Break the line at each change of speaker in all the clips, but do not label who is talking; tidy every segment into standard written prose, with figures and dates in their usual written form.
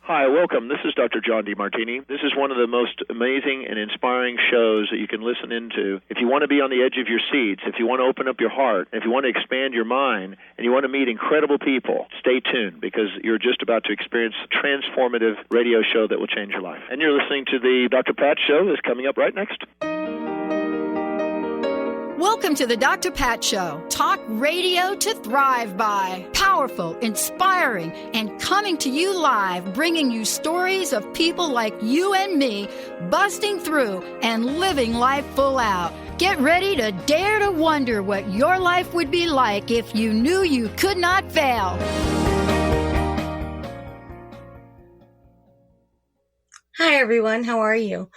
Hi, welcome. This is Dr. John DeMartini. This is one of the most amazing and inspiring shows that you can listen into. If you want to be on the edge of your seats, if you want to open up your heart, if you want to expand your mind, and you want to meet incredible people, stay tuned because you're just about to experience a transformative radio show that will change your life. And you're listening to the Dr. Pat Show that's coming up right next.
Welcome to the Dr. Pat Show. Talk radio to thrive by. Powerful, inspiring, and coming to you live, bringing you stories of people like you and me busting through and living life full out. Get ready to dare to wonder what your life would be like if you knew you could not fail.
Hi, everyone. How are you?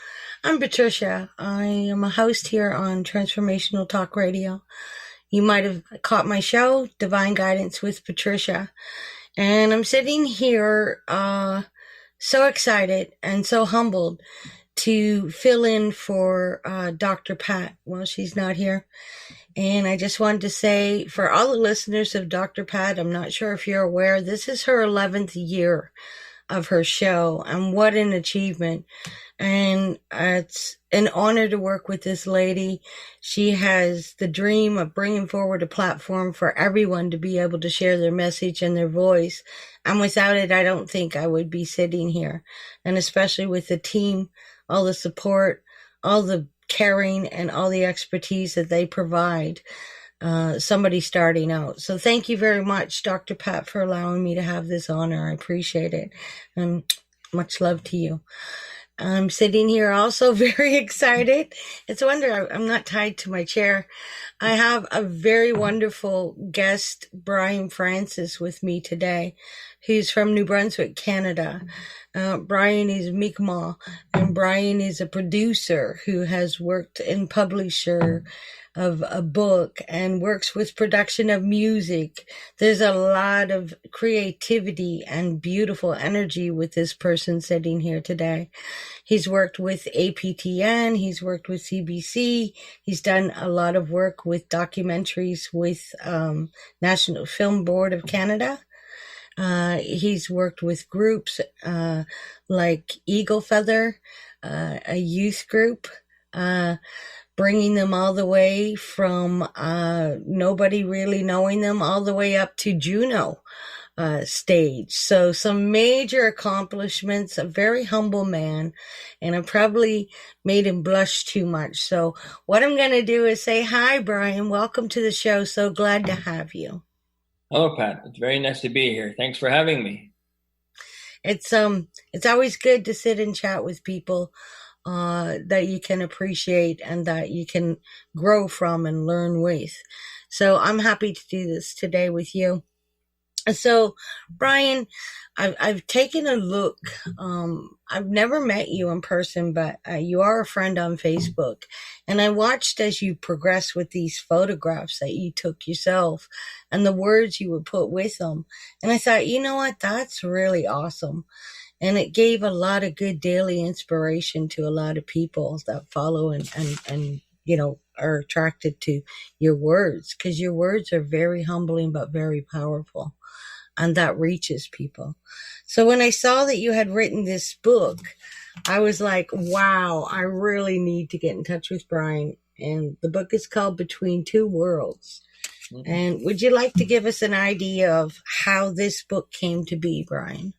I'm Patricia. I am a host here on Transformational Talk Radio. You might have caught my show, Divine Guidance with Patricia. And I'm sitting here so excited and so humbled to fill in for Dr. Pat while she's not here. And I just wanted to say, for all the listeners of Dr. Pat, I'm not sure if you're aware, this is her 11th year of her show, and what an achievement. And it's an honor to work with this lady. She has the dream of bringing forward a platform for everyone to be able to share their message and their voice. And without it, I don't think I would be sitting here. And especially with the team, all the support, all the caring, and all the expertise that they provide. Somebody starting out. So thank you very much, Dr. Pat, for allowing me to have this honor. I appreciate it. And much love to you. I'm sitting here also very excited. It's a wonder I'm not tied to my chair. I have a very wonderful guest, Brian Francis, with me today, who's from New Brunswick, Canada. Brian is Mi'kmaq, and Brian is a producer who has worked in publisher of a book and works with production of music. There's a lot of creativity and beautiful energy with this person sitting here today. He's worked with APTN, he's worked with CBC, he's done a lot of work with documentaries with National Film Board of Canada. He's worked with groups like Eagle Feather, a youth group, bringing them all the way from nobody really knowing them all the way up to Juno stage. So some major accomplishments, a very humble man, and I probably made him blush too much. So what I'm going to do is say, hi, Brian. Welcome to the show. So glad to have you.
Hello, Pat. It's very nice to be here. Thanks for having me.
It's always good to sit and chat with people that you can appreciate and that you can grow from and learn with. So I'm happy to do this today with you. So, Brian, I've taken a look. I've never met you in person, but you are a friend on Facebook. And I watched as you progressed with these photographs that you took yourself and the words you would put with them. And I thought, you know what? That's really awesome. And it gave a lot of good daily inspiration to a lot of people that follow and you know, are attracted to your words, because your words are very humbling but very powerful, and that reaches people. So when I saw that you had written this book, I was like, wow, I really need to get in touch with Brian. And the book is called Between Two Worlds. Mm-hmm. And would you like to give us an idea of how this book came to be, Brian?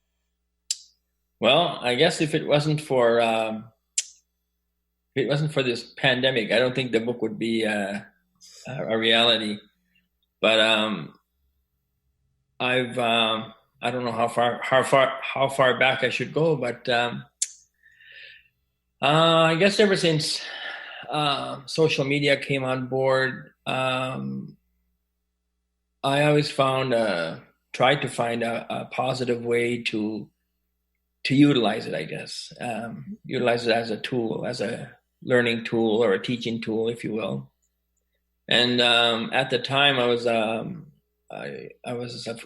Well, I guess if it wasn't for this pandemic, I don't think the book would be a reality. But I don't know how far back I should go, but I guess ever since social media came on board, I always tried to find a positive way to utilize it, I guess. Utilize it as a tool, as a learning tool or a teaching tool, if you will. And at the time, I was a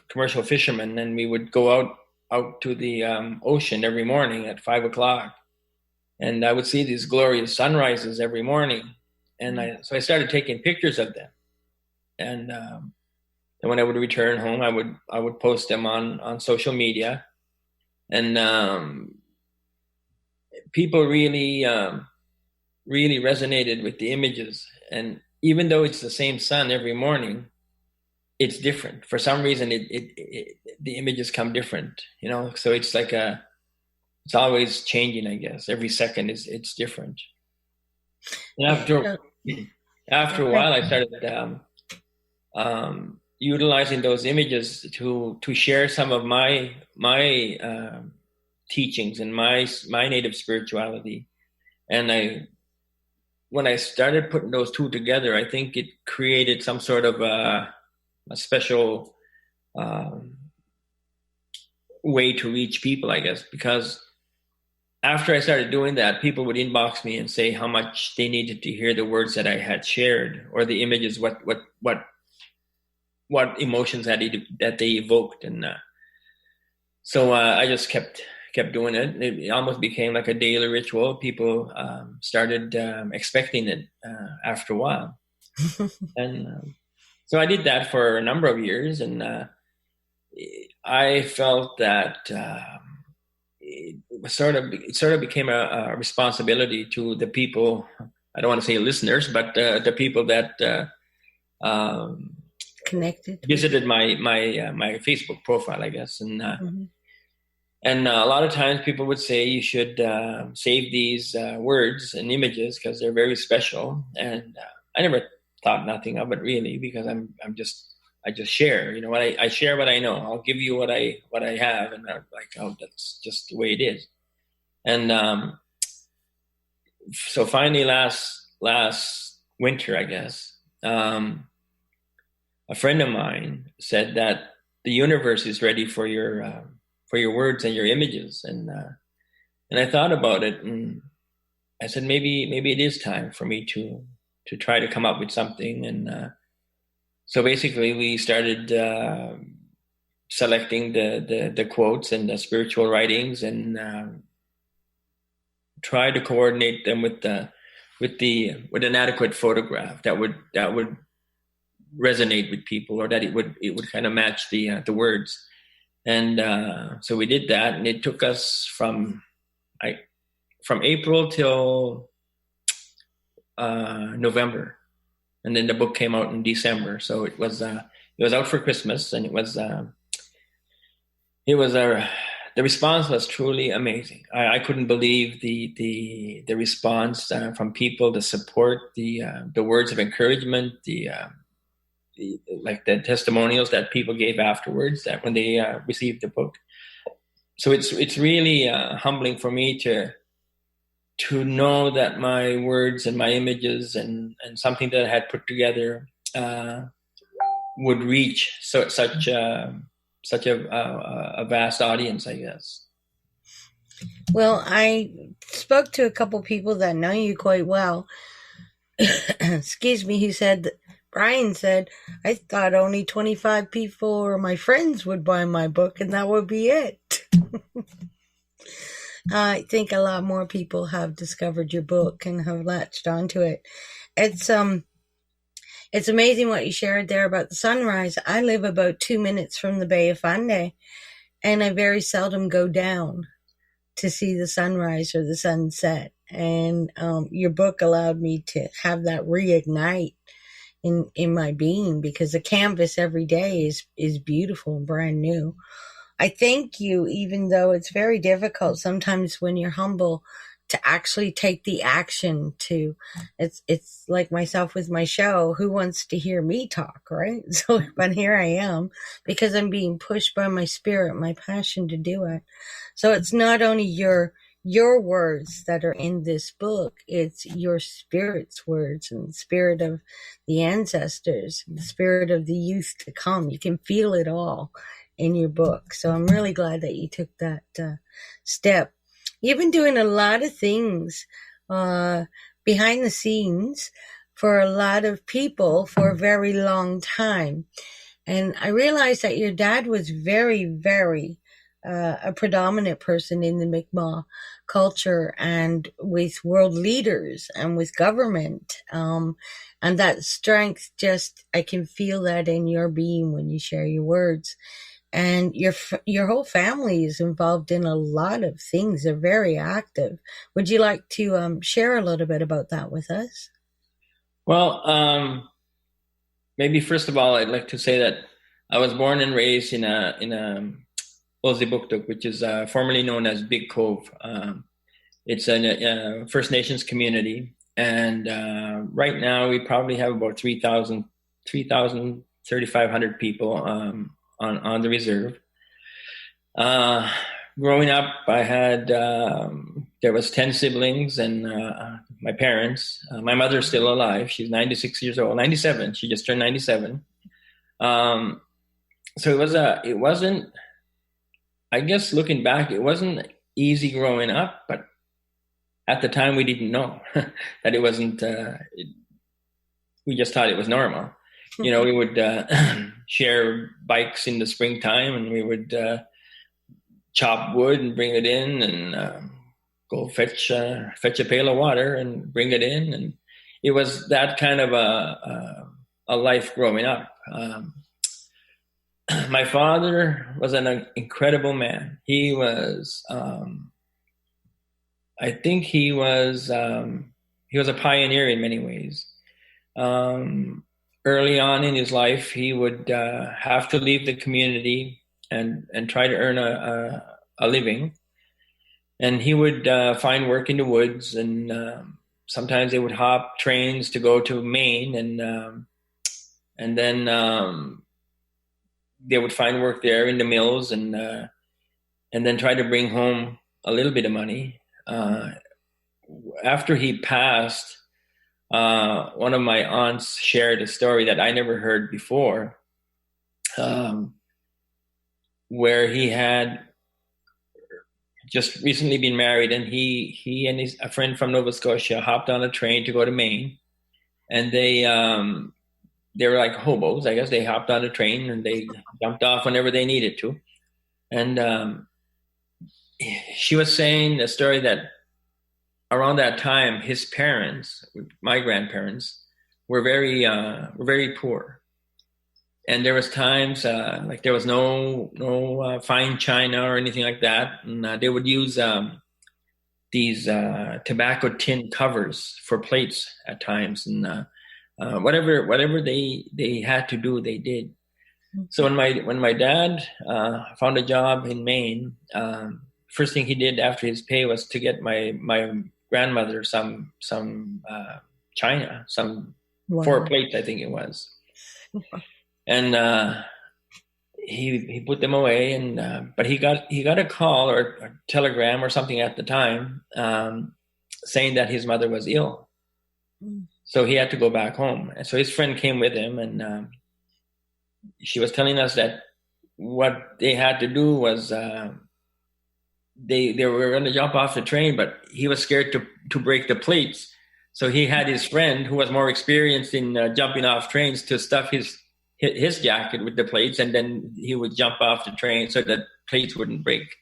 commercial fisherman, and we would go out to the ocean every morning at 5:00, and I would see these glorious sunrises every morning. And so I started taking pictures of them. And when I would return home, I would post them on social media. And people really, really resonated with the images. And even though it's the same sun every morning, it's different. For some reason, the images come different, you know? So it's like it's always changing, I guess. Every second it's different. And after a while, I started utilizing those images to share some of my teachings and my native spirituality. And when I started putting those two together, I think it created some sort of a special way to reach people, I guess, because after I started doing that, people would inbox me and say how much they needed to hear the words that I had shared, or the images, what emotions that they evoked. And so I just kept doing it. It almost became like a daily ritual. People started expecting it after a while. And so I did that for a number of years, and I felt that it sort of became a responsibility to the people. I don't want to say listeners, but the people that
connected,
visited my Facebook profile, I guess. And and a lot of times people would say you should save these words and images because they're very special. And I never thought nothing of it really, because I just share, you know, I share what I know. I'll give you what I have, and I'm like, oh, that's just the way it is. And so finally, last winter, I guess, a friend of mine said that the universe is ready for your words and your images, and I thought about it, and I said maybe it is time for me to try to come up with something. And so basically we started selecting the quotes and the spiritual writings, and try to coordinate them with an adequate photograph that would resonate with people, or that it would kind of match the words. And so we did that, and it took us from April till November, and then the book came out in December. So it was out for Christmas, and the response was truly amazing. I couldn't believe the response from people, the support, the words of encouragement, the testimonials that people gave afterwards, that when they received the book. So it's really humbling for me to know that my words and my images and something that I had put together would reach such a vast audience, I guess.
Well, I spoke to a couple people that know you quite well. Excuse me, who said, Brian said, I thought only 25 people or my friends would buy my book, and that would be it. I think a lot more people have discovered your book and have latched onto it. It's amazing what you shared there about the sunrise. I live about 2 minutes from the Bay of Fundy, and I very seldom go down to see the sunrise or the sunset. And your book allowed me to have that reignite in my being, because the canvas every day is beautiful and brand new. I thank you, even though it's very difficult sometimes when you're humble to actually take the action to, it's like myself with my show, who wants to hear me talk, right? So, but here I am, because I'm being pushed by my spirit, my passion to do it. So it's not only your words that are in this book, it's your spirit's words, and the spirit of the ancestors, the spirit of the youth to come. You can feel it all in your book. So I'm really glad that you took that step. You've been doing a lot of things behind the scenes for a lot of people for a very long time. And I realized that your dad was very, very a predominant person in the Mi'kmaq culture, and with world leaders and with government. And that strength, I can feel that in your being when you share your words. And your whole family is involved in a lot of things. They're very active. Would you like to share a little bit about that with us?
Well, maybe first of all, I'd like to say that I was born and raised in a Ozibuktuk, which is formerly known as Big Cove. It's a First Nations community, and right now we probably have about 3,500 people on the reserve. Growing up, I had there was 10 siblings, and my parents. My mother's still alive. She's 96 years old, 97. She just turned 97. So it wasn't. I guess looking back, it wasn't easy growing up, but at the time we didn't know that it wasn't. We just thought it was normal. You know, we would share bikes in the springtime, and we would chop wood and bring it in, and go fetch a pail of water and bring it in, and it was that kind of a life growing up. My father was an incredible man. He was, I think he was a pioneer in many ways. Early on in his life, he would have to leave the community and try to earn a living. And he would find work in the woods, and sometimes they would hop trains to go to Maine, and then they would find work there in the mills, and then try to bring home a little bit of money. After he passed, one of my aunts shared a story that I never heard before, where he had just recently been married, and he and a friend from Nova Scotia hopped on a train to go to Maine, and they were like hobos, I guess. They hopped on a train and they jumped off whenever they needed to. And she was saying a story that around that time, his parents, my grandparents, were very poor. And there was times like there was no fine china or anything like that, and they would use these tobacco tin covers for plates at times, and whatever they had to do, they did. So when my dad found a job in Maine, first thing he did after his pay was to get my grandmother some china, some 4 plates, I think it was. And he put them away, and but he got a call or a telegram or something at the time saying that his mother was ill. So he had to go back home. And so his friend came with him, and she was telling us that what they had to do was they were going to jump off the train, but he was scared to break the plates. So he had his friend, who was more experienced in jumping off trains, to stuff his jacket with the plates, and then he would jump off the train so that plates wouldn't break.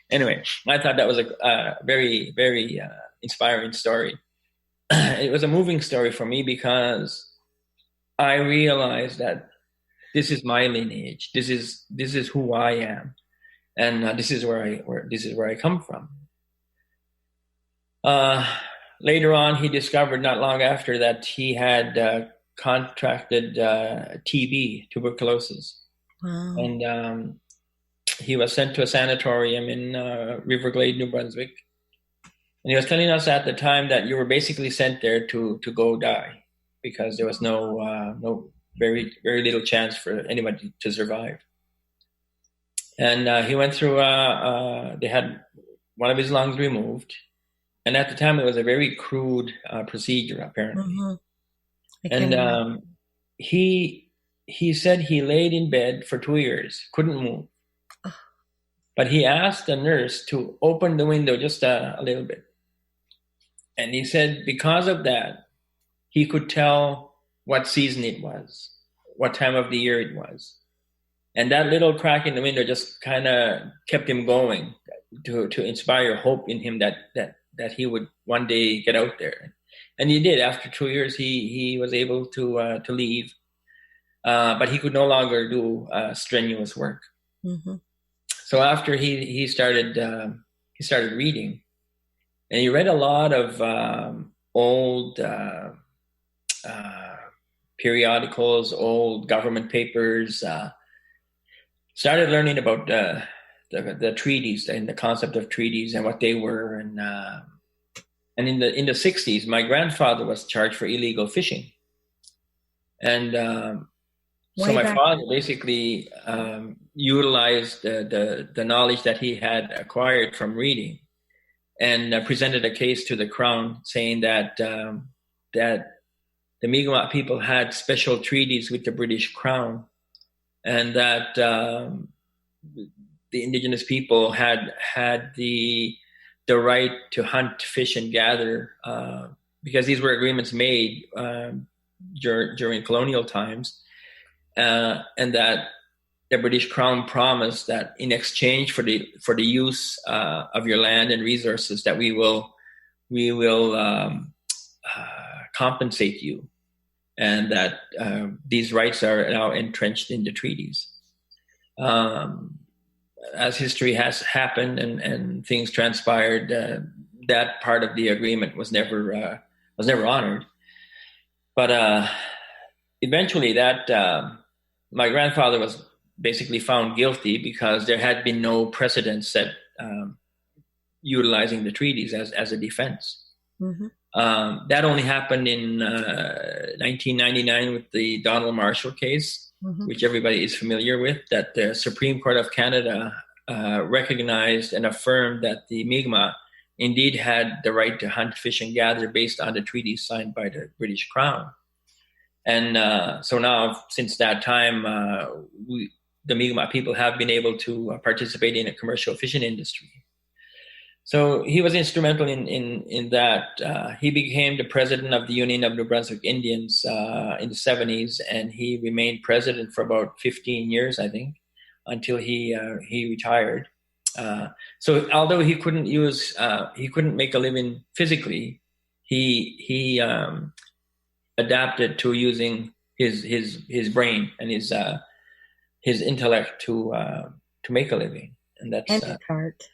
Anyway, I thought that was a very, very inspiring story. It was a moving story for me because I realized that this is my lineage. This is who I am, and this is where I come from. Later on, he discovered not long after that he had contracted TB, tuberculosis. Wow. And he was sent to a sanatorium in Riverglade, New Brunswick. And he was telling us at the time that you were basically sent there to go die, because there was no very, very little chance for anybody to survive. And he went through, they had one of his lungs removed. And at the time, it was a very crude procedure, apparently. Mm-hmm. And he said he laid in bed for 2 years, couldn't move. But he asked the nurse to open the window just a little bit. And he said because of that, he could tell what season it was, what time of the year it was. And that little crack in the window just kind of kept him going to inspire hope in him that he would one day get out there. And he did. After 2 years, he was able to leave, but he could no longer do strenuous work.
Mm-hmm.
So after he started reading, and he read a lot of old periodicals, old government papers. Started learning about the treaties and the concept of treaties and what they were, and in the 60s, my grandfather was charged for illegal fishing, and so my father basically utilized the knowledge that he had acquired from reading, and presented a case to the Crown saying that the Mi'kmaq people had special treaties with the British Crown, and that the indigenous people had the right to hunt, fish, and gather, because these were agreements made during colonial times, and that the British Crown promised that in exchange for the use of your land and resources, that we will compensate you, and that these rights are now entrenched in the treaties. As history has happened and things transpired, that part of the agreement was never honored. But eventually, that my grandfather was basically found guilty because there had been no precedent set utilizing the treaties as a defense. Mm-hmm. That only happened in 1999 with the Donald Marshall case, mm-hmm. which everybody is familiar with, that the Supreme Court of Canada recognized and affirmed that the Mi'kmaq indeed had the right to hunt, fish, and gather based on the treaties signed by the British Crown. And so now, since that time, the Mi'kmaq people have been able to participate in a commercial fishing industry. So he was instrumental in that. He became the president of the Union of New Brunswick Indians in the 70s, and he remained president for about 15 years, I think, until he retired. So although he couldn't make a living physically, he adapted to using his brain and his intellect to make a living, and that's
and his heart.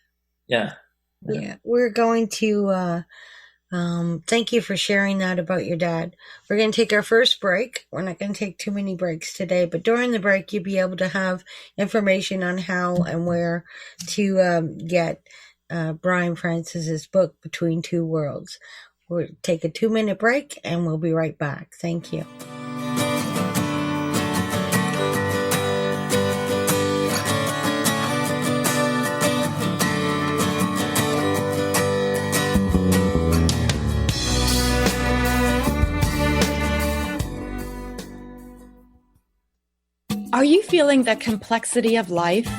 Yeah.
Yeah, we're going to thank you for sharing that about your dad. We're going to take our first break. We're not going to take too many breaks today, but during the break, you'll be able to have information on how and where to get Brian Francis's book, Between Two Worlds. We'll take a 2-minute break, and we'll be right back. Thank you.
Are you feeling the complexity of life?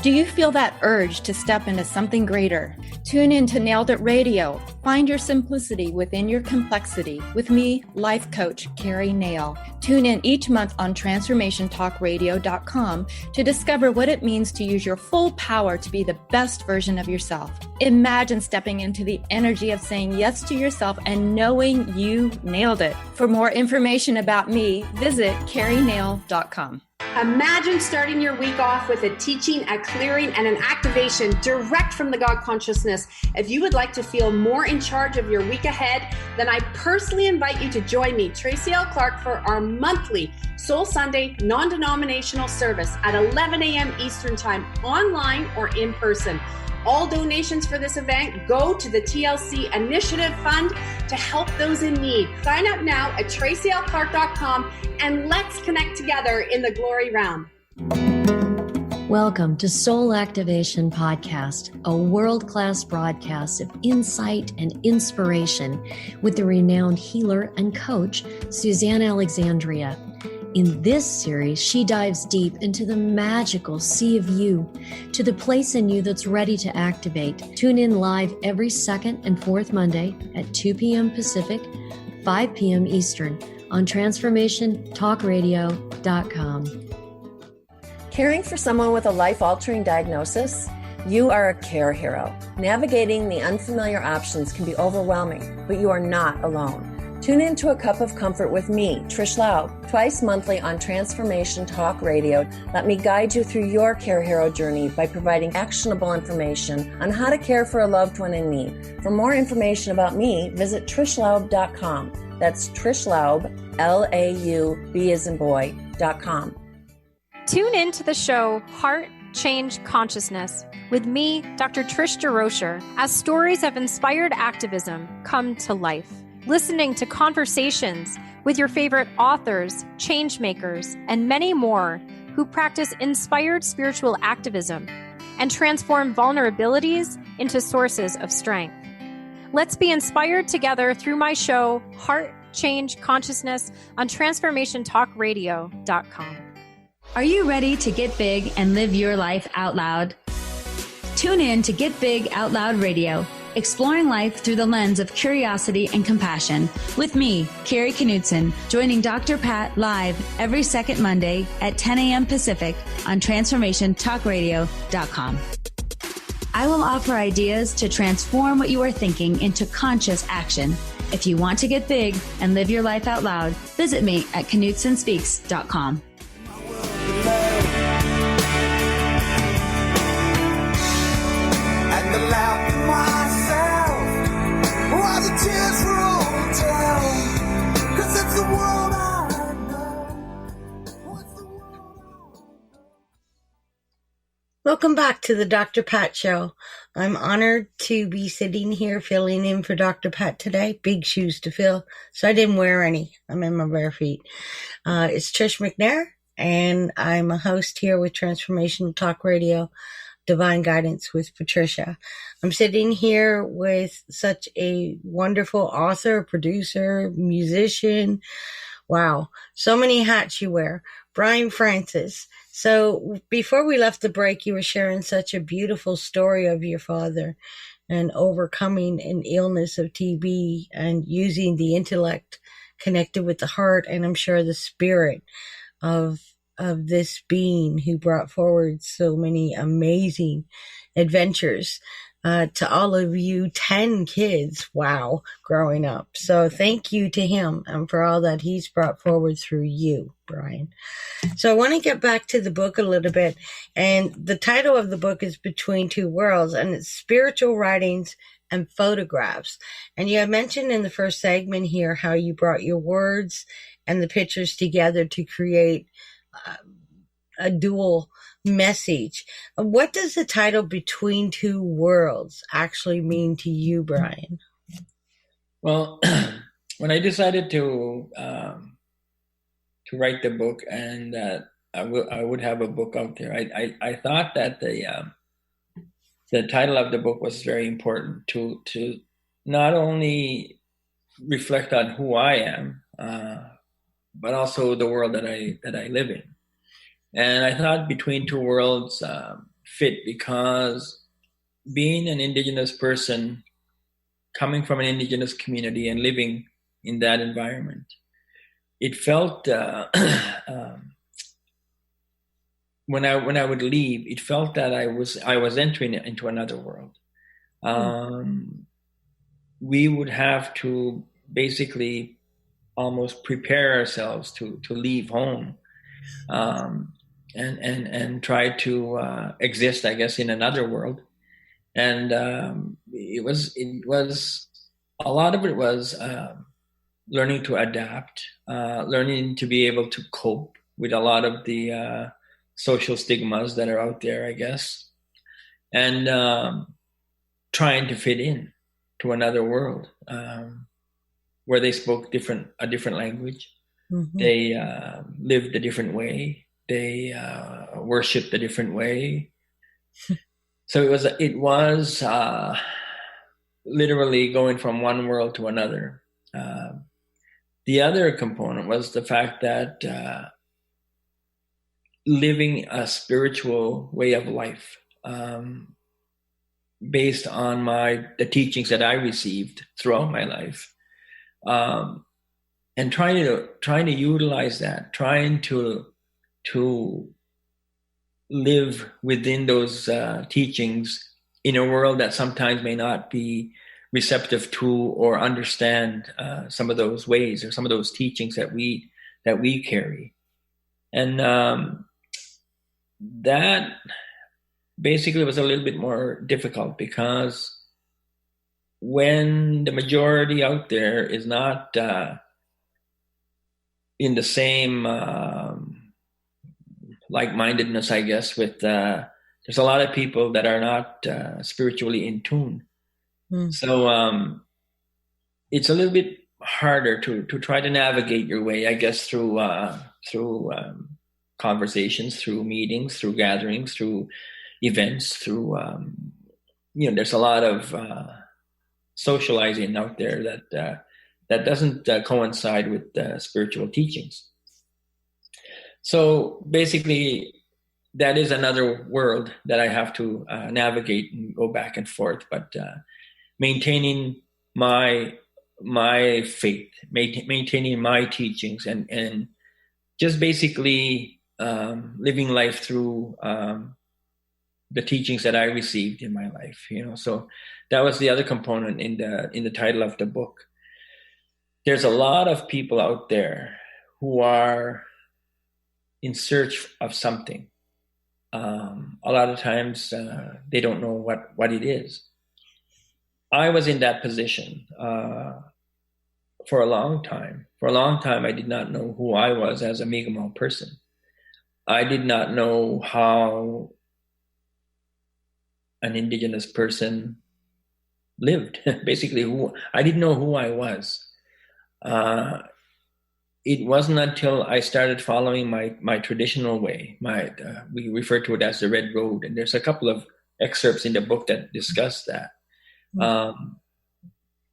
Do you feel that urge to step into something greater? Tune in to Nailed It Radio. Find your simplicity within your complexity with me, life coach Carrie Nail. Tune in each month on TransformationTalkRadio.com to discover what it means to use your full power to be the best version of yourself. Imagine stepping into the energy of saying yes to yourself and knowing you nailed it. For more information about me, visit CarrieNail.com.
Imagine starting your week off with a teaching, a clearing, and an activation direct from the God consciousness. If you would like to feel more in charge of your week ahead, then I personally invite you to join me, Tracy L. Clark, for our monthly Soul Sunday non-denominational service at 11 a.m. Eastern Time, online or in person. All donations for this event go to the TLC Initiative Fund to help those in need. Sign up now at tracylclark.com and let's connect together in the glory realm.
Welcome to Soul Activation Podcast, a world-class broadcast of insight and inspiration with the renowned healer and coach, Suzanne Alexandria. In this series, she dives deep into the magical sea of you, to the place in you that's ready to activate. Tune in live every second and fourth Monday at 2 p.m. Pacific, 5 p.m. Eastern on TransformationTalkRadio.com.
Caring for someone with a life-altering diagnosis? You are a care hero. Navigating the unfamiliar options can be overwhelming, but you are not alone. Tune in to A Cup of Comfort with me, Trish Laub, twice monthly on Transformation Talk Radio. Let me guide you through your care hero journey by providing actionable information on how to care for a loved one in need. For more information about me, visit trishlaub.com. That's Trish Laub, Laub as in boy.com.
Tune in to the show Heart Change Consciousness with me, Dr. Trish DeRocher, as stories of inspired activism come to life. Listening to conversations with your favorite authors, change makers, and many more who practice inspired spiritual activism and transform vulnerabilities into sources of strength. Let's be inspired together through my show, Heart Change Consciousness, on TransformationTalkRadio.com.
Are you ready to get big and live your life out loud? Tune in to Get Big Out Loud Radio, exploring life through the lens of curiosity and compassion, with me, Carrie Knudsen, joining Dr. Pat live every second Monday at 10 a.m. Pacific on TransformationTalkRadio.com. I will offer ideas to transform what you are thinking into conscious action. If you want to get big and live your life out loud, visit me at KnudsenSpeaks.com.
And the laugh of myself while the tears roll down, 'cause it's the world I know. What's the world I know?
Welcome back to the Dr. Pat Show. I'm honored to be sitting here filling in for Dr. Pat today. Big shoes to fill, so I didn't wear any. I'm in my bare feet. It's Trish McNair, and I'm a host here with Transformational Talk Radio, Divine Guidance with Patricia. I'm sitting here with such a wonderful author, producer, musician. Wow, so many hats you wear. Brian Francis. So before we left the break, you were sharing such a beautiful story of your father and overcoming an illness of TB and using the intellect connected with the heart and I'm sure the spirit of this being who brought forward so many amazing adventures to all of you 10 kids, wow, growing up. So thank you to him and for all that he's brought forward through you, Brian. So I want to get back to the book a little bit. And the title of the book is Between Two Worlds, and it's spiritual writings and photographs. And you had mentioned in the first segment here how you brought your words and the pictures together to create a dual message. What does the title Between Two Worlds actually mean to you, Brian?
Well, when I decided to write the book and that I would have a book out there, I thought that the title of the book was very important to not only reflect on who I am, but also the world that I live in. And I thought Between Two Worlds fit because being an Indigenous person, coming from an Indigenous community and living in that environment, it felt when I would leave, it felt that I was entering into another world. We would have to basically almost prepare ourselves to leave home. And try to exist, I guess, in another world. And it was a lot of it was learning to adapt, learning to be able to cope with a lot of the social stigmas that are out there, I guess, and trying to fit in to another world where they spoke a different language. Mm-hmm. They lived a different way. They worshipped a different way. So it was literally going from one world to another. The other component was the fact that living a spiritual way of life based on the teachings that I received throughout my life, and trying to utilize that, trying to live within those teachings in a world that sometimes may not be receptive to or understand some of those ways or some of those teachings that we carry. And that basically was a little bit more difficult, because when the majority out there is not in the same like-mindedness, I guess, with there's a lot of people that are not spiritually in tune. So it's a little bit harder to try to navigate your way, I guess, through conversations, through meetings, through gatherings, through events, through there's a lot of socializing out there that doesn't coincide with spiritual teachings. So basically, that is another world that I have to navigate and go back and forth. But maintaining my faith, maintaining my teachings, and just basically living life through the teachings that I received in my life. So that was the other component in the title of the book. There's a lot of people out there who are in search of something. A lot of times they don't know what it is. I was in that position for a long time. For a long time, I did not know who I was as a Mi'kmaq person. I did not know how an Indigenous person lived. Basically, I didn't know who I was. It wasn't until I started following my traditional way. We refer to it as the Red Road, and there's a couple of excerpts in the book that discuss that.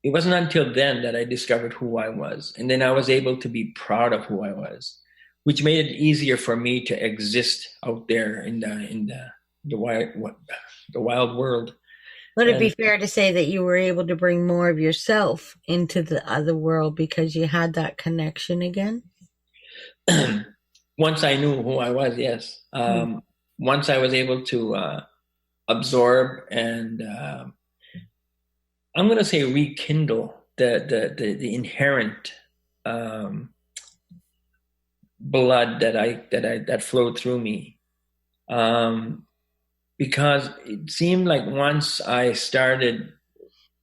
It wasn't until then that I discovered who I was, and then I was able to be proud of who I was, which made it easier for me to exist out there in the wild world.
Would it be fair to say that you were able to bring more of yourself into the other world because you had that connection again?
Once I knew who I was, yes. Once I was able to absorb and I'm going to say rekindle the inherent blood that flowed through me. Because it seemed like once I started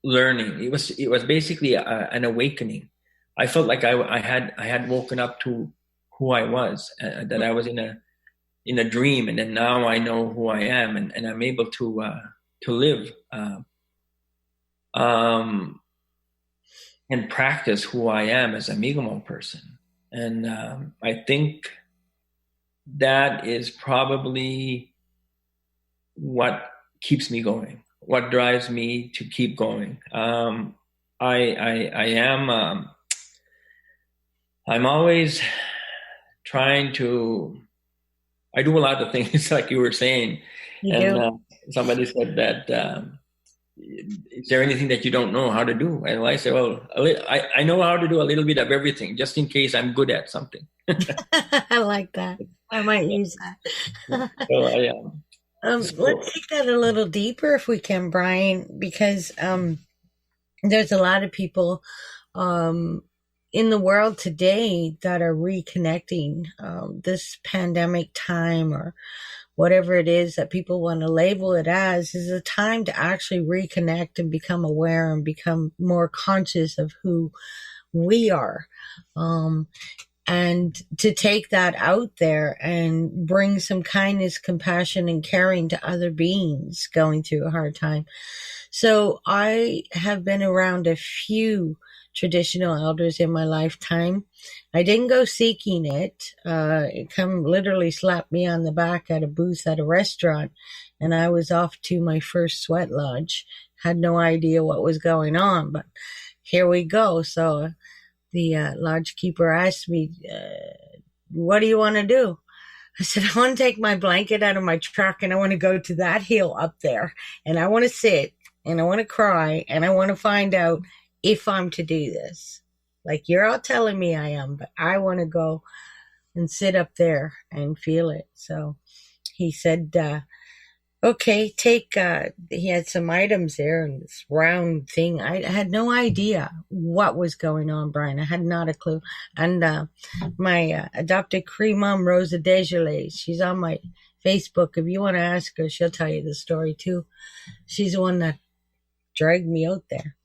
learning, it was basically an awakening. I felt like I had woken up to who I was, that I was in a dream, and then now I know who I am, and I'm able to live and practice who I am as a Mi'kmaq person. And I think that is probably what keeps me going, what drives me to keep going. I'm always trying to, I do a lot of things like you were saying. And somebody said that, is there anything that you don't know how to do? And I said, well, I know how to do a little bit of everything, just in case I'm good at something.
I like that. I might use that. Let's take that a little deeper if we can, Brian, because there's a lot of people in the world today that are reconnecting. This pandemic time, or whatever it is that people want to label it as, is a time to actually reconnect and become aware and become more conscious of who we are. And to take that out there and bring some kindness, compassion, and caring to other beings going through a hard time. So I have been around a few traditional elders in my lifetime. I didn't go seeking it. It literally slapped me on the back at a booth at a restaurant, and I was off to my first sweat lodge. Had no idea what was going on, but here we go. So the lodge keeper asked me, what do you want to do? I said, I want to take my blanket out of my truck, and I want to go to that hill up there, and I want to sit, and I want to cry, and I want to find out if I'm to do this. Like, you're all telling me I am, but I want to go and sit up there and feel it. So he said, okay, he had some items there and this round thing. I had no idea what was going on, Brian. I had not a clue. And my adopted Cree mom, Rosa Desjardins, she's on my Facebook. If you want to ask her, she'll tell you the story too. She's the one that dragged me out there.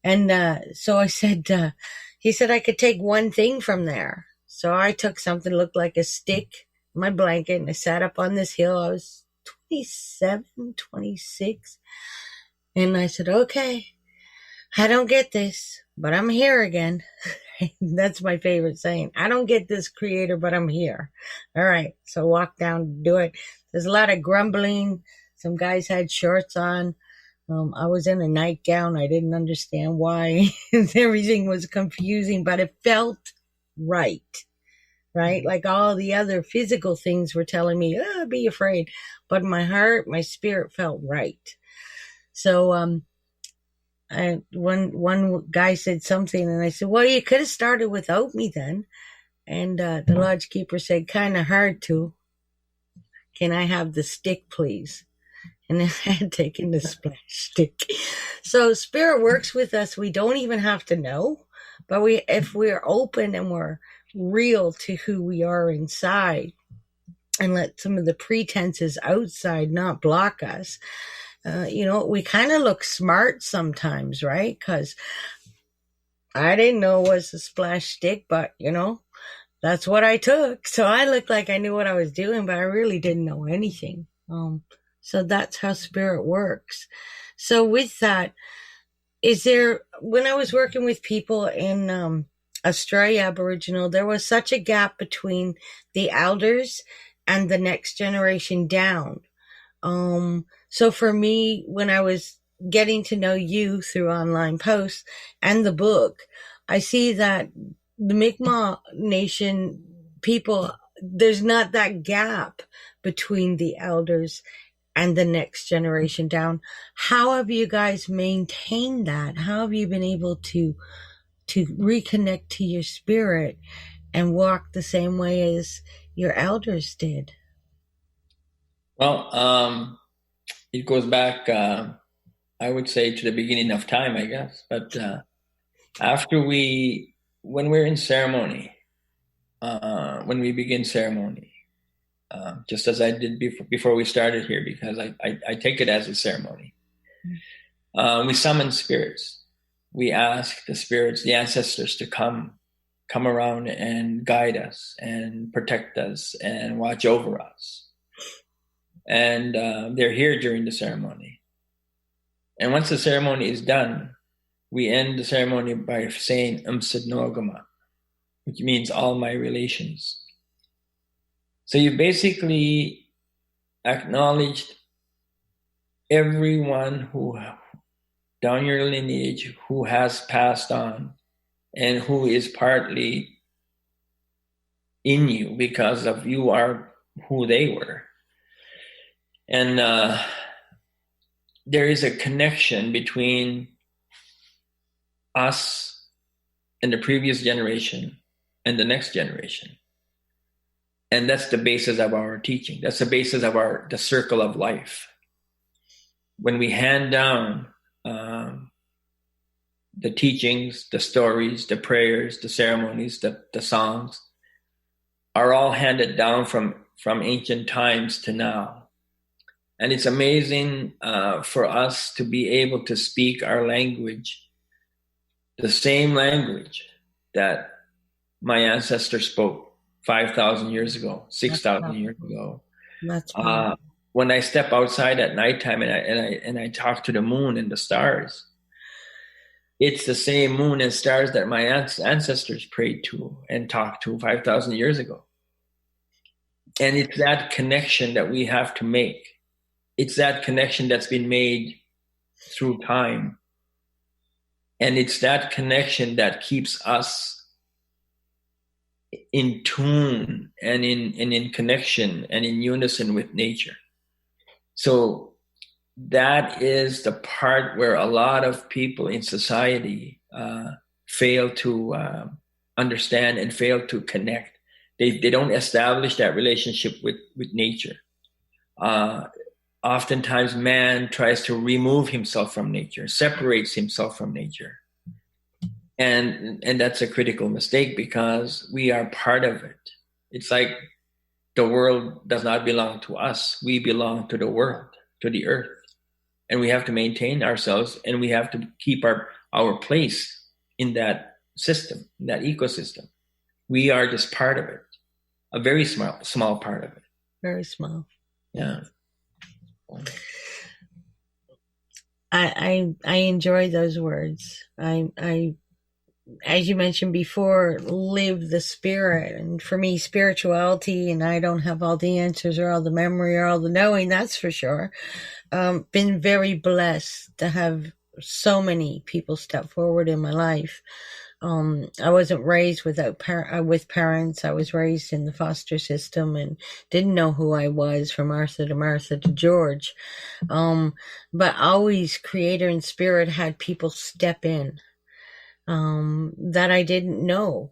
And so I said, he said I could take one thing from there. So I took something that looked like a stick, my blanket, and I sat up on this hill. I was 27, 26. And I said, okay, I don't get this, but I'm here again. That's my favorite saying. I don't get this, Creator, but I'm here. All right. So walk down, do it. There's a lot of grumbling. Some guys had shorts on. I was in a nightgown. I didn't understand why. Everything was confusing, but it felt right. Right? Like all the other physical things were telling me, be afraid. But my heart, my spirit felt right. So, one guy said something and I said, well, you could have started without me then. And, the lodge keeper said, kind of hard to. Can I have the stick, please? And then I had taken the splash stick. So spirit works with us. We don't even have to know, but if we're open and we're real to who we are inside and let some of the pretenses outside not block us, we kind of look smart sometimes, right? Because I didn't know it was a splash stick, but that's what I took. So I looked like I knew what I was doing, but I really didn't know anything. So that's how spirit works. So with that, when I was working with people in Australia Aboriginal, there was such a gap between the elders and the next generation down. So for me, when I was getting to know you through online posts and the book, I see that the Mi'kmaq Nation people, there's not that gap between the elders and the next generation down. How have you guys maintained that? How have you been able to reconnect to your spirit and walk the same way as your elders did?
Well, it goes back, I would say, to the beginning of time, I guess. But when we're in ceremony, when we begin ceremony, just as I did before we started here, because I take it as a ceremony. We summon spirits. We ask the spirits, the ancestors, to come around and guide us and protect us and watch over us. And they're here during the ceremony. And once the ceremony is done, we end the ceremony by saying Umsidnogama, which means all my relations. So you basically acknowledged everyone who, down your lineage, who has passed on and who is partly in you because of you are who they were. And there is a connection between us and the previous generation and the next generation. And that's the basis of our teaching. That's the basis of the circle of life. When we hand down the teachings, the stories, the prayers, the ceremonies, the songs are all handed down from ancient times to now. And it's amazing for us to be able to speak our language, the same language that my ancestors spoke 5,000 years ago, 6,000 years ago.
That's
when I step outside at nighttime and I talk to the moon and the stars, it's the same moon and stars that my ancestors prayed to and talked to 5,000 years ago. And it's that connection that we have to make. It's that connection that's been made through time. And it's that connection that keeps us in tune and in connection and in unison with nature. So that is the part where a lot of people in society fail to understand and fail to connect. They don't establish that relationship with nature. oftentimes man tries to remove himself from nature, separates himself from nature. And that's a critical mistake, because we are part of it. It's like the world does not belong to us. We belong to the world, to the earth. And we have to maintain ourselves, and we have to keep our place in that system, in that ecosystem. We are just part of it, a very small part of it.
Very small.
Yeah.
I enjoy those words. I, as you mentioned before, live the spirit. And for me, spirituality, and I don't have all the answers or all the memory or all the knowing, that's for sure. Been very blessed to have so many people step forward in my life. I wasn't raised with parents. I was raised in the foster system and didn't know who I was from Martha to George. But always Creator and Spirit had people step in, that I didn't know.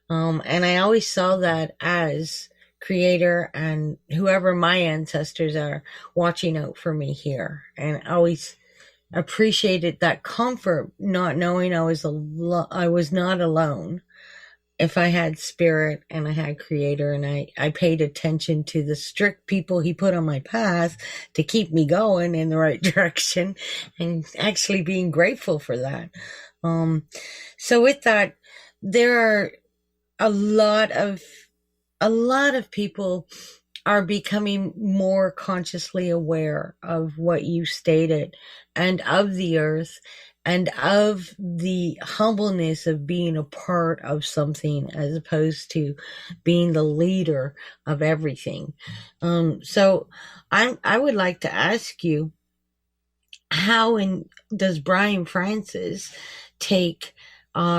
And I always saw that as Creator and whoever my ancestors are watching out for me here. And I always appreciated that comfort, not knowing I was not alone. If I had Spirit and I had Creator, and I paid attention to the strict people he put on my path to keep me going in the right direction, and actually being grateful for that. So with that, there are a lot of people are becoming more consciously aware of what you stated, and of the earth, and of the humbleness of being a part of something as opposed to being the leader of everything. So I would like to ask you, how does Brian Francis take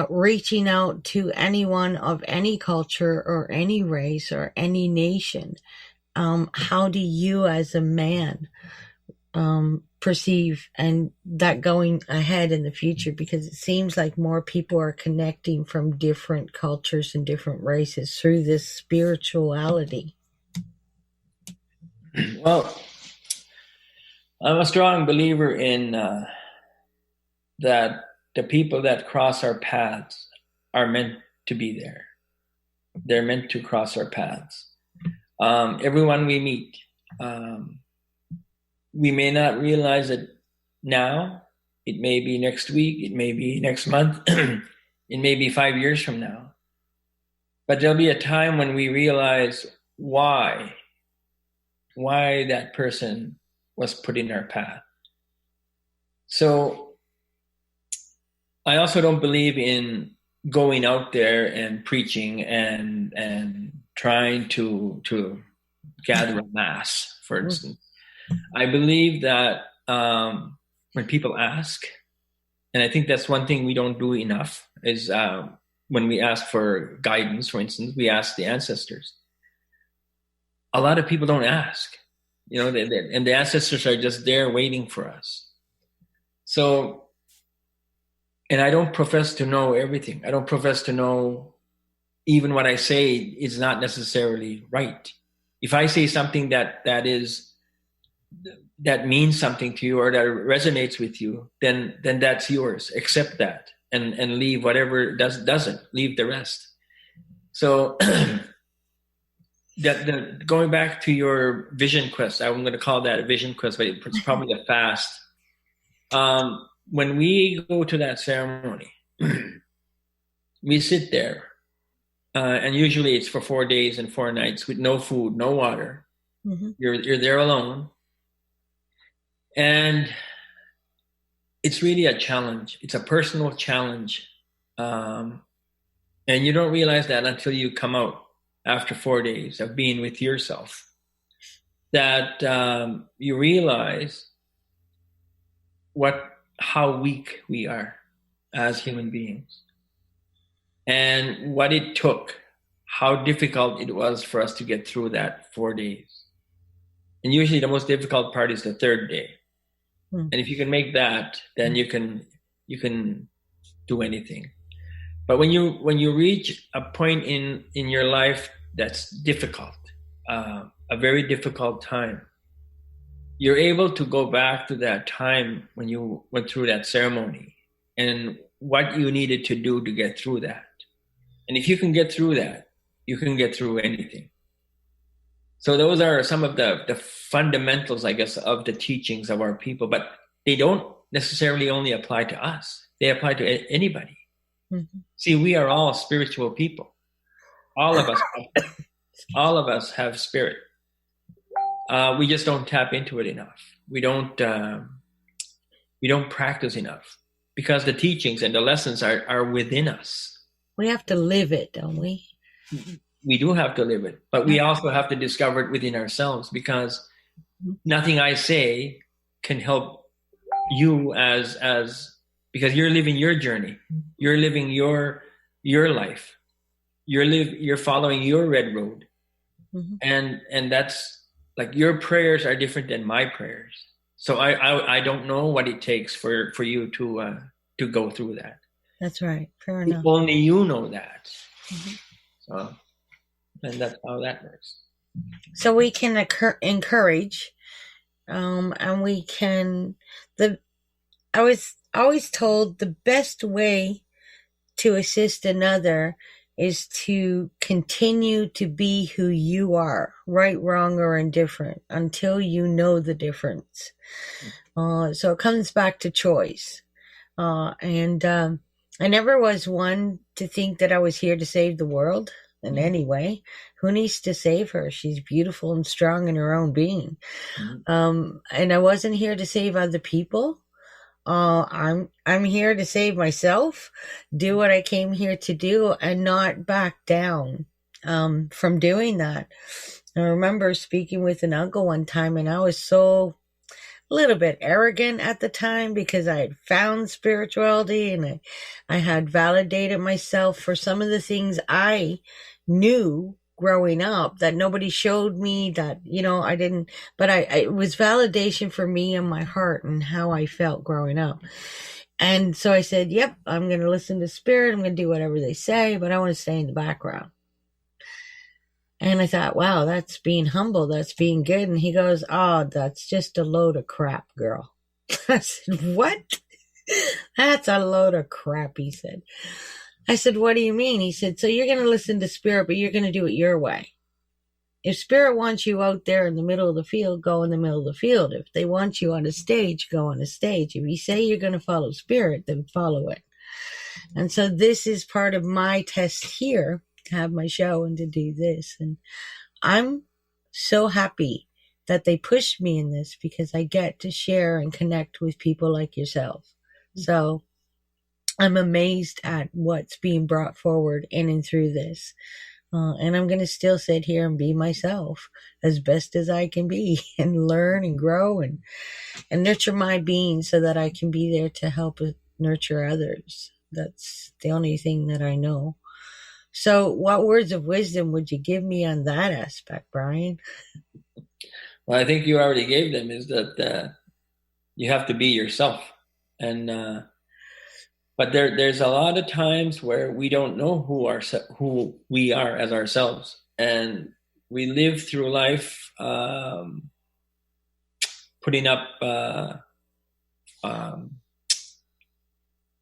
reaching out to anyone of any culture or any race or any nation? How do you as a man perceive and that going ahead in the future? Because it seems like more people are connecting from different cultures and different races through this spirituality.
Well, I'm a strong believer in that the people that cross our paths are meant to be there. They're meant to cross our paths. Everyone we meet, we may not realize it now. It may be next week. It may be next month. It may be 5 years from now. But there'll be a time when we realize why that person was put in our path. So I also don't believe in going out there and preaching and trying to gather a mass, for instance. I believe that when people ask, and I think that's one thing we don't do enough, is when we ask for guidance, for instance, we ask the ancestors. A lot of people don't ask, and the ancestors are just there waiting for us. So, and I don't profess to know everything. I don't profess to know even what I say is not necessarily right. If I say something that means something to you or that resonates with you, then that's yours. Accept that and leave whatever doesn't. Leave the rest. So going back to your vision quest, I'm going to call that a vision quest, but it's probably a fast. When we go to that ceremony, we sit there, and usually it's for 4 days and 4 nights with no food, no water. Mm-hmm. You're there alone. And it's really a challenge. It's a personal challenge. And you don't realize that until you come out after 4 days of being with yourself, that you realize how weak we are as human beings, and what it took, how difficult it was for us to get through that 4 days. And usually the most difficult part is the third day. And if you can make that, then you can do anything. But when you reach a point in your life that's difficult, a very difficult time, you're able to go back to that time when you went through that ceremony and what you needed to do to get through that. And if you can get through that, you can get through anything. So those are some of the fundamentals, I guess, of the teachings of our people, but they don't necessarily only apply to us. They apply to anybody. Mm-hmm. See, we are all spiritual people. All of us have spirit. We just don't tap into it enough. We don't practice enough because the teachings and the lessons are within us.
We have to live it, don't we?
We do have to live it, but we also have to discover it within ourselves, because nothing I say can help you as because you're living your journey. You're living your life. You're following your red road. Mm-hmm. And that's like, your prayers are different than my prayers. So I don't know what it takes for you to go through that.
That's right. Fair enough.
Only you know that. Mm-hmm. So, and that's how that works.
So we can encourage, and we can, I was always told the best way to assist another is to continue to be who you are, right, wrong, or indifferent, until you know the difference. So it comes back to choice. And I never was one to think that I was here to save the world in any way. Who needs to save her? She's beautiful and strong in her own being. Mm-hmm. And I wasn't here to save other people. I'm here to save myself, do what I came here to do, and not back down from doing that. I remember speaking with an uncle one time, and I was so a little bit arrogant at the time because I had found spirituality and I had validated myself for some of the things I knew growing up that nobody showed me, that, I didn't, but it was validation for me and my heart and how I felt growing up. And so I said, yep, I'm going to listen to spirit. I'm going to do whatever they say, but I want to stay in the background. And I thought, wow, that's being humble. That's being good. And he goes, oh, that's just a load of crap, girl. I said, what? That's a load of crap, he said. I said, what do you mean? He said, so you're going to listen to spirit, but you're going to do it your way. If spirit wants you out there in the middle of the field, go in the middle of the field. If they want you on a stage, go on a stage. If you say you're going to follow spirit, then follow it. And so this is part of my test here, to have my show and to do this. And I'm so happy that they pushed me in this, because I get to share and connect with people like yourself. So I'm amazed at what's being brought forward in and through this. And I'm going to still sit here and be myself as best as I can be, and learn and grow and nurture my being so that I can be there to help nurture others. That's the only thing that I know. So what words of wisdom would you give me on that aspect, Brian?
Well, I think you already gave them, is that you have to be yourself. And but there's a lot of times where we don't know who we are as ourselves. And we live through life putting up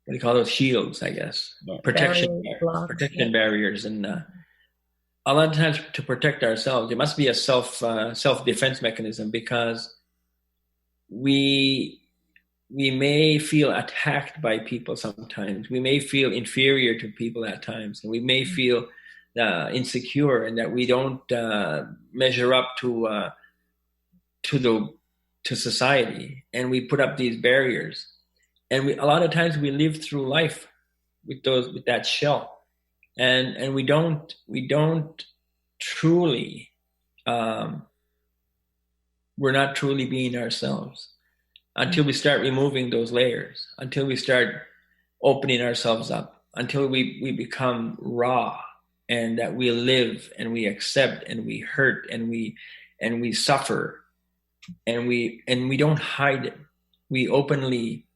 what do you call those, shields, I guess, protection barriers, and a lot of times to protect ourselves, it must be a self-defense mechanism, because we may feel attacked by people sometimes. We may feel inferior to people at times, and we may feel insecure, and that we don't measure up to society, and we put up these barriers. And a lot of times we live through life with that shell, and we don't truly, we're not truly being ourselves until we start removing those layers, until we start opening ourselves up, until we become raw, and that we live and we accept and we hurt and we suffer, and we don't hide it. We openly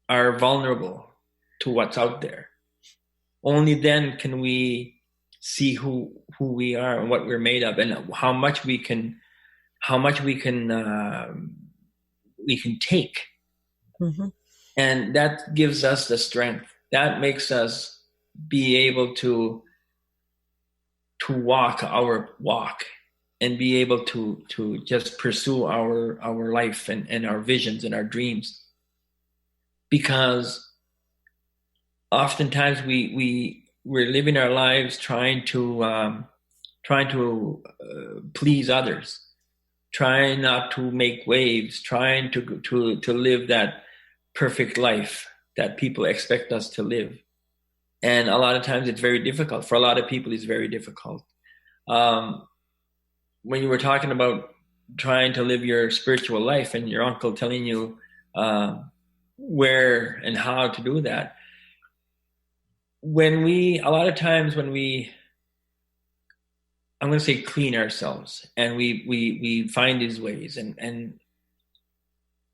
are vulnerable to what's out there. Only then can we see who we are and what we're made of, and how much we can how much we can take.
Mm-hmm.
And that gives us the strength. That makes us be able to walk our walk and be able to just pursue our life and our visions and our dreams. Because oftentimes we're living our lives trying to please others, trying not to make waves, trying to live that perfect life that people expect us to live. And a lot of times it's very difficult. For a lot of people, it's very difficult. When you were talking about trying to live your spiritual life and your uncle telling you where and how to do that, a lot of times when we, I'm going to say, clean ourselves and we find these ways. And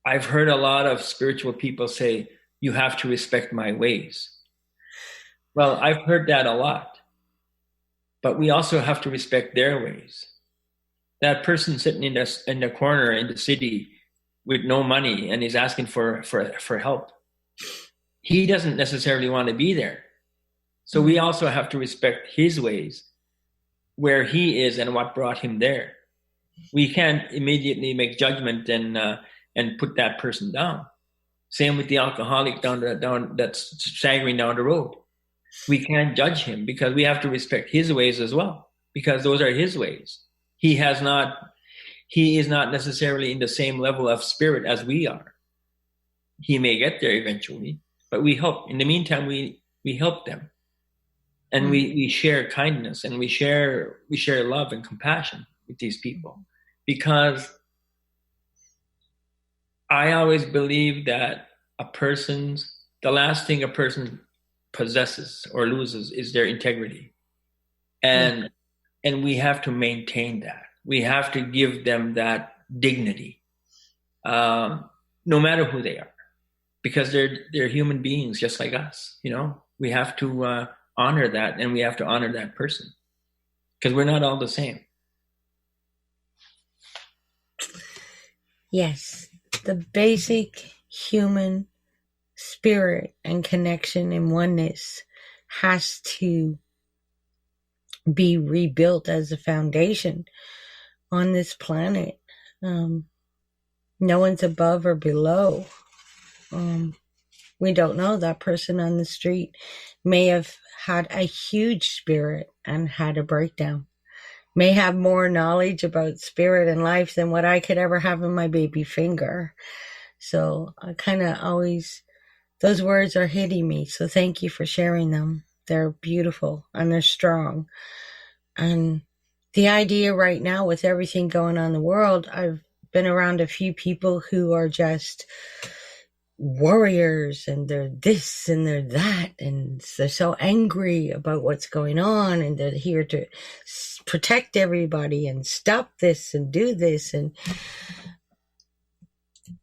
I've heard a lot of spiritual people say, you have to respect my ways. Well, I've heard that a lot, but we also have to respect their ways. That person sitting in the corner in the city with no money and is asking for help, he doesn't necessarily want to be there. So we also have to respect his ways, where he is and what brought him there. We can't immediately make judgment and put that person down. Same with the alcoholic that's staggering down the road. We can't judge him because we have to respect his ways as well, because those are his ways. He is not necessarily in the same level of spirit as we are. He may get there eventually, but we help. In the meantime, we help them. And we share kindness and we share love and compassion with these people, because I always believe that the last thing a person possesses or loses is their integrity. And we have to maintain that. We have to give them that dignity, no matter who they are, because they're human beings just like us. We have to honor that, and we have to honor that person, because we're not all the same.
Yes, the basic human spirit and connection and oneness has to be rebuilt as a foundation on this planet. No one's above or below. We don't know. That person on the street may have had a huge spirit and had a breakdown, may have more knowledge about spirit and life than what I could ever have in my baby finger. So I kind of always, those words are hitting me. So thank you for sharing them. They're beautiful and they're strong. And the idea right now with everything going on in the world, I've been around a few people who are just warriors, and they're this and they're that, and they're so angry about what's going on, and they're here to protect everybody and stop this and do this. And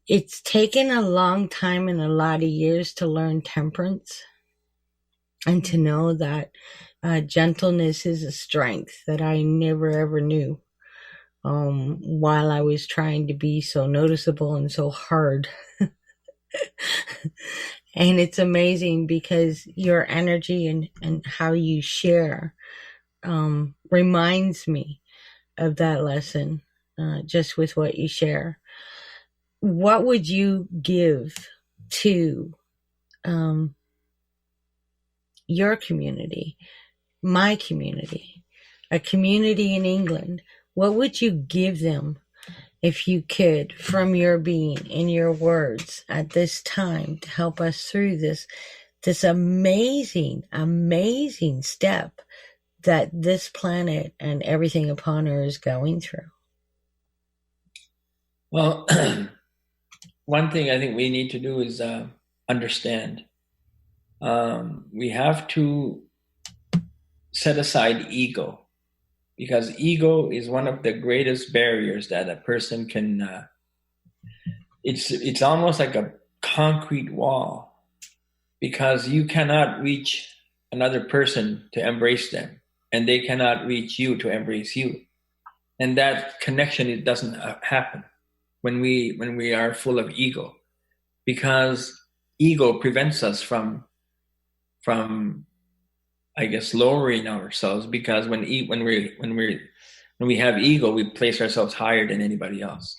it's taken a long time and a lot of years to learn temperance and to know that gentleness is a strength that I never ever knew while I was trying to be so noticeable and so hard. And it's amazing because your energy and how you share reminds me of that lesson, just with what you share. What would you give to your community, my community, a community in England? What would you give them if you could, from your being, in your words at this time, to help us through this amazing, amazing step that this planet and everything upon her is going through?
Well, one thing I think we need to do is understand. We have to set aside ego, because ego is one of the greatest barriers that a person can, it's almost like a concrete wall, because you cannot reach another person to embrace them, and they cannot reach you to embrace you. And that connection, it doesn't happen when we are full of ego, because ego prevents us from I guess lowering ourselves, because when we have ego, we place ourselves higher than anybody else.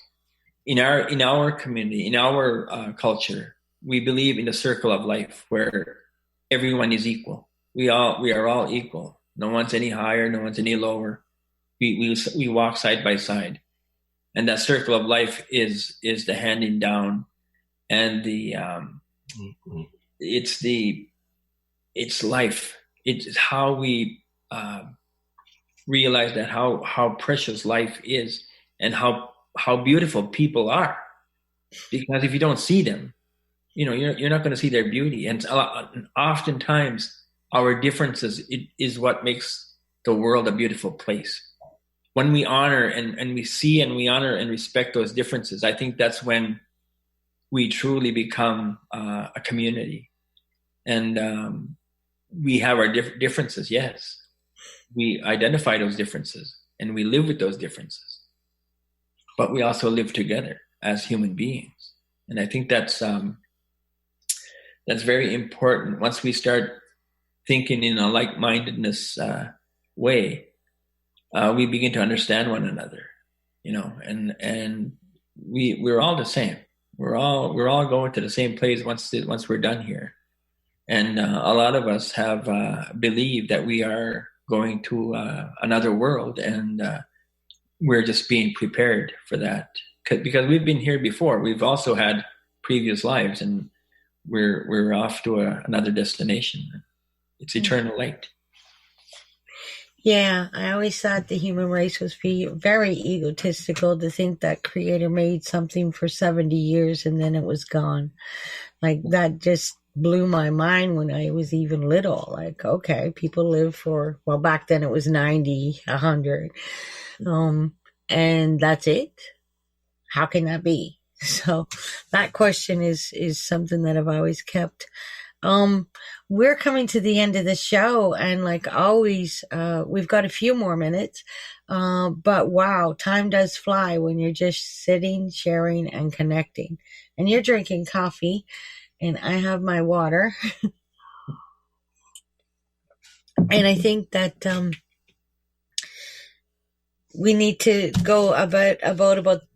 In our community, in our culture, we believe in the circle of life where everyone is equal. We are all equal. No one's any higher, no one's any lower. We walk side by side, and that circle of life is the handing down, and the it's life. It's how we realize that how precious life is, and how beautiful people are. Because if you don't see them, you're not going to see their beauty. And oftentimes our differences is what makes the world a beautiful place. When we honor and we see and we honor and respect those differences, I think that's when we truly become a community. And we have our differences, yes. We identify those differences and we live with those differences. But we also live together as human beings. And I think that's very important. Once we start thinking in a like-mindedness way, we begin to understand one another, and we're all the same. We're all going to the same place once we're done here. And a lot of us have believed that we are going to another world, and we're just being prepared for that, because we've been here before. We've also had previous lives, and we're off to another destination. It's eternal light.
Yeah, I always thought the human race was very egotistical to think that Creator made something for 70 years and then it was gone. Like, that just blew my mind when I was even little. Like, okay, people live for, well, back then it was 90, 100. And that's it. How can that be? So that question is something that I've always kept. We're coming to the end of the show, and like always, we've got a few more minutes. But wow, time does fly when you're just sitting, sharing, and connecting. And you're drinking coffee, and I have my water. And I think that we need to go about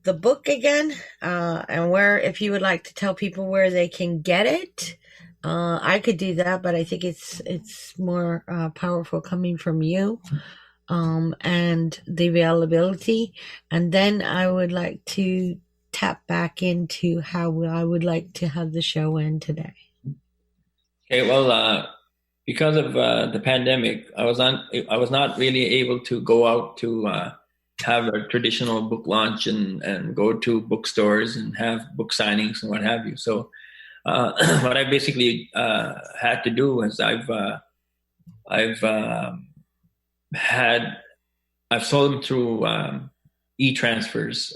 the book again, and where, if you would like to tell people where they can get it. I could do that, but I think it's more powerful coming from you, and the availability. And then I would like to tap back into how I would like to have the show end today.
Okay, well, because of the pandemic, I was not really able to go out to have a traditional book launch and go to bookstores and have book signings and what have you. So what I basically had to do is I've sold them through e-transfers,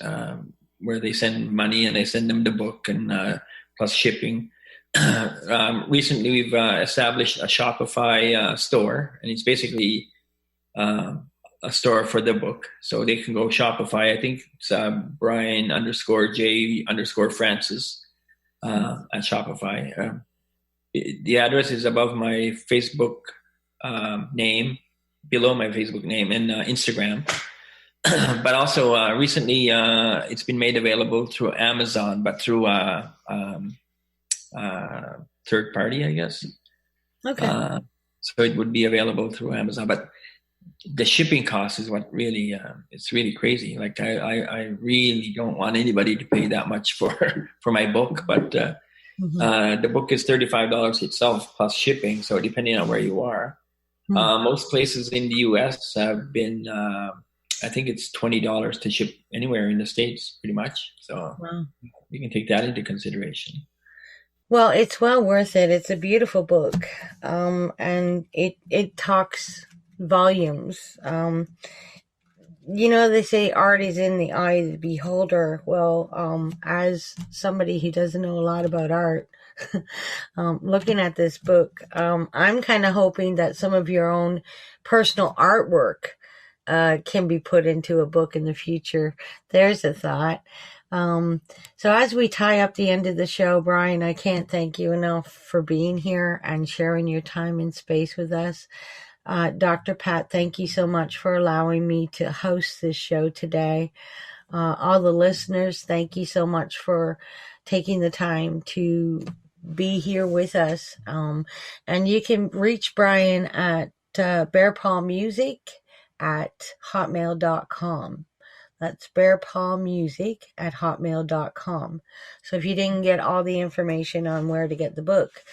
where they send money and they send them the book, and plus shipping. Recently, we've established a Shopify store, and it's basically a store for the book. So they can go Shopify. I think it's Brian_J_Francis at Shopify. The address is above my Facebook name, below my Facebook name, and Instagram. But also recently it's been made available through Amazon, but through third party, I guess.
Okay.
So it would be available through Amazon, but the shipping cost is what really it's really crazy. Like I really don't want anybody to pay that much for my book, but the book is $35 itself plus shipping. So depending on where you are, most places in the U.S. have been I think it's $20 to ship anywhere in the States, pretty much. So you can take that into consideration.
Well, it's well worth it. It's a beautiful book, and it talks volumes. They say art is in the eye of the beholder. Well, as somebody who doesn't know a lot about art, looking at this book, I'm kind of hoping that some of your own personal artwork can be put into a book in the future. There's a thought. So as we tie up the end of the show, Brian, I can't thank you enough for being here and sharing your time and space with us. Dr. Pat, thank you so much for allowing me to host this show today. All the listeners, thank you so much for taking the time to be here with us. And you can reach Brian at bearpawmusic@hotmail.com. That's bearpawmusic@hotmail.com. So if you didn't get all the information on where to get the book,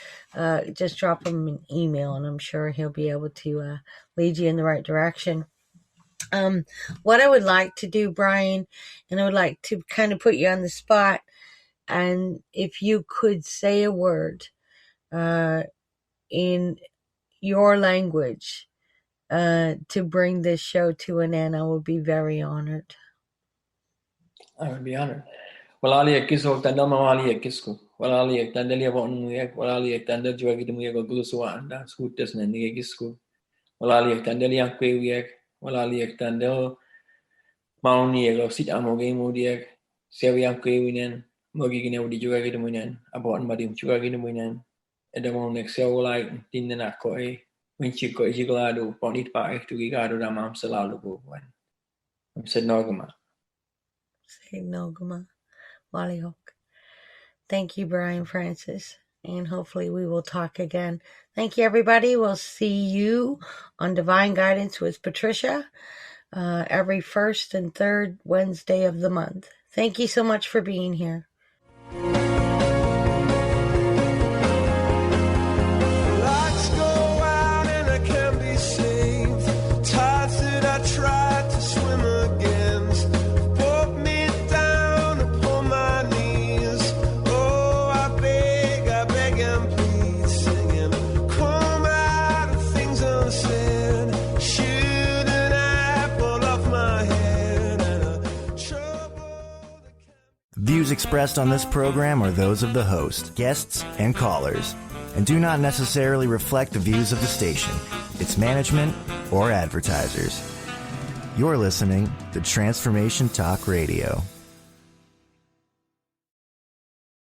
just drop him an email and I'm sure he'll be able to lead you in the right direction. What I would like to do, Brian, and I would like to kind of put you on the spot, and if you could say a word in your language to bring this show to an end, I would be very honored.
I would be honored. Walali kiso tandama wali kisko. Walali tandalia bon muyak. Walali tandal juagi muyak gulusuwa anda skutas na nigisko. Walali tandalia kweyak. Walali tandal mauni ego sit amoge mudiak. Seviam kwewinen. Mogi gina udi juagi muinen. Abon madim juagi muinen. Edamon nexel like tinna koi. When she got Jigolado, Bonit Pai to Gigado Damam Salalo when said Nogama.
Say Nogama. Wallyhook. Thank you, Brian Francis. And hopefully we will talk again. Thank you, everybody. We'll see you on Divine Guidance with Patricia every first and third Wednesday of the month. Thank you so much for being here.
Views expressed on this program are those of the host, guests, and callers, and do not necessarily reflect the views of the station, its management, or advertisers. You're listening to Transformation Talk Radio.